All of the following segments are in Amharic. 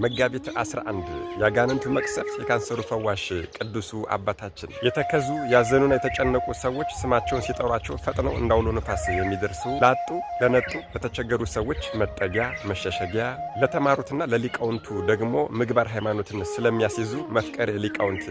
መጋቢት 11 ያጋንንቱ መቅሰፍት የካንሰሩ ፈዋሽ ቅዱሱ አባታችን የተከዙ ያዘኑና የተጨነቁ ሰዎች ስማቸውን ሲጠሯቸው ፈጥነው እንዳውሎ ነፋስ የሚደርሱ ላጡ ለነጡ ለተቸገሩ ሰዎች መጠጊያ መሸሸጊያ ለተማሩትና ለሊቃውንቱ ደግሞ ምግባር ሃይማኖትን ስለሚያስይዙ መፍቀር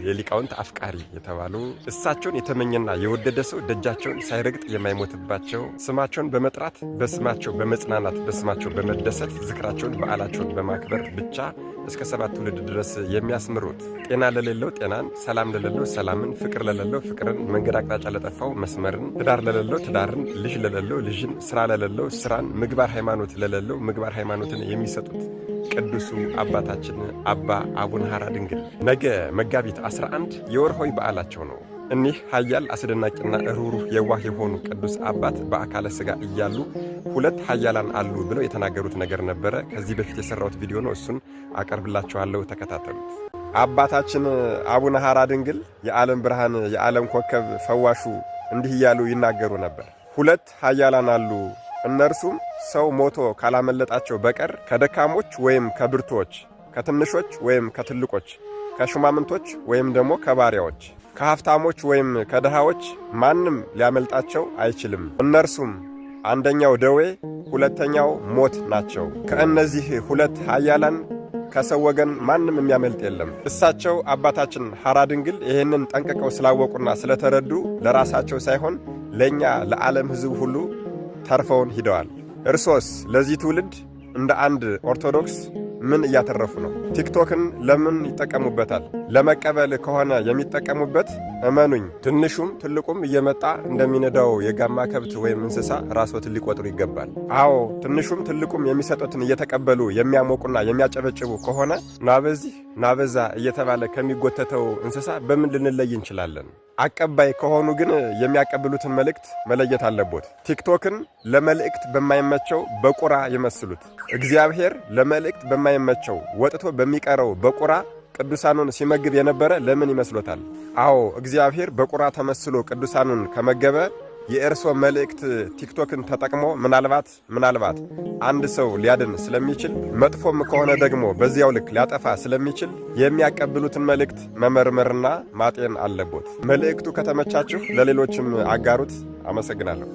የሊቃውንት አፍቃሪ የተባሉ እሳቸውን የተመኘና የወደደ ሰው ደጃቸውን ሳይረግጥ የማይሞትባቸው ስማቸውን በመጥራት በስማቸው በመጽናናት በስማቸው በመደሰት ዝክራቸውን በዓላቸውን በማክበር ብቻ እስከ 7 ትውልድ ድረስ የሚያስምሩት ጤና ለሌለው ጤናን፣ ሰላም ለሌለው ሰላምን፣ ፍቅር ለሌለው ፍቅርን፣ መንገድ አቅጣጫ ለጠፋው መስመርን፣ ትዳር ለሌለው ትዳርን፣ ልጅ ለሌለው ልጅን፣ ስራ ለሌለው ስራን፣ ምግባር ሃይማኖት ለሌለው ምግባር ሃይማኖትን የሚሰጡት ቅዱሱ አባታችን አባ አቡነ ሐራ ድንግል ነገ መጋቢት 11 የወርሃዊ በዓላቸው ነው። እኒህ ኃያል አስደናቂና ሩሩህ የዋህ የሆኑ ቅዱስ አባት በአካለ ሥጋ እያሉ ሁለት ኃያላን አሉ ብለው የተናገሩት ነገር ነበረ። ከዚህ በፊት የሰራሁት ቪዲዮ ነው። እሱን አቀርብላችኋለሁ፣ ተከታተሉት። አባታችን አቡነ ሐራ ድንግል የዓለም ብርሃን የዓለም ኮከብ ፈዋሹ እንዲህ እያሉ ይናገሩ ነበር። ሁለት ኃያላን አሉ፣ እነርሱም ሰው ሞቶ ካላመለጣቸው በቀር ከደካሞች ወይም ከብርቶች፣ ከትንሾች ወይም ከትልቆች፣ ከሹማምንቶች ወይም ደግሞ ከባሪያዎች፣ ከሀብታሞች ወይም ከድሃዎች ማንም ሊያመልጣቸው አይችልም። እነርሱም አንደኛው ደዌ፣ ሁለተኛው ሞት ናቸው። ከእነዚህ ሁለት ኃያላን ከሰው ወገን ማንም የሚያመልጥ የለም። እሳቸው አባታችን ሐራ ድንግል ይህንን ጠንቅቀው ስላወቁና ስለተረዱ ለራሳቸው ሳይሆን ለእኛ ለዓለም ሕዝብ ሁሉ ተርፈውን ሂደዋል። እርሶስ ለዚህ ትውልድ እንደ አንድ ኦርቶዶክስ ምን እያተረፉ ነው? ቲክቶክን ለምን ይጠቀሙበታል? ለመቀበል ከሆነ የሚጠቀሙበት እመኑኝ ትንሹም ትልቁም እየመጣ እንደሚነዳው የጋማ ከብት ወይም እንስሳ ራስዎትን ሊቆጥሩ ይገባል። አዎ ትንሹም ትልቁም የሚሰጡትን እየተቀበሉ የሚያሞቁና የሚያጨበጭቡ ከሆነ ናበዚህ ናበዛ እየተባለ ከሚጎተተው እንስሳ በምን ልንለይ እንችላለን? አቀባይ ከሆኑ ግን የሚያቀብሉትን መልእክት መለየት አለቦት። ቲክቶክን ለመልእክት በማይመቸው በቁራ ይመስሉት። እግዚአብሔር ለመልእክት በማይመቸው ወጥቶ በሚቀረው በቁራ ቅዱሳኑን ሲመግብ የነበረ ለምን ይመስሎታል? አዎ እግዚአብሔር በቁራ ተመስሎ ቅዱሳኑን ከመገበ የእርሶ መልእክት ቲክቶክን ተጠቅሞ ምናልባት አንድ ሰው ሊያድን ስለሚችል መጥፎም ከሆነ ደግሞ በዚያው ልክ ሊያጠፋ ስለሚችል የሚያቀብሉትን መልእክት መመርመርና ማጤን አለቦት። መልእክቱ ከተመቻችሁ ለሌሎችም አጋሩት። አመሰግናለሁ።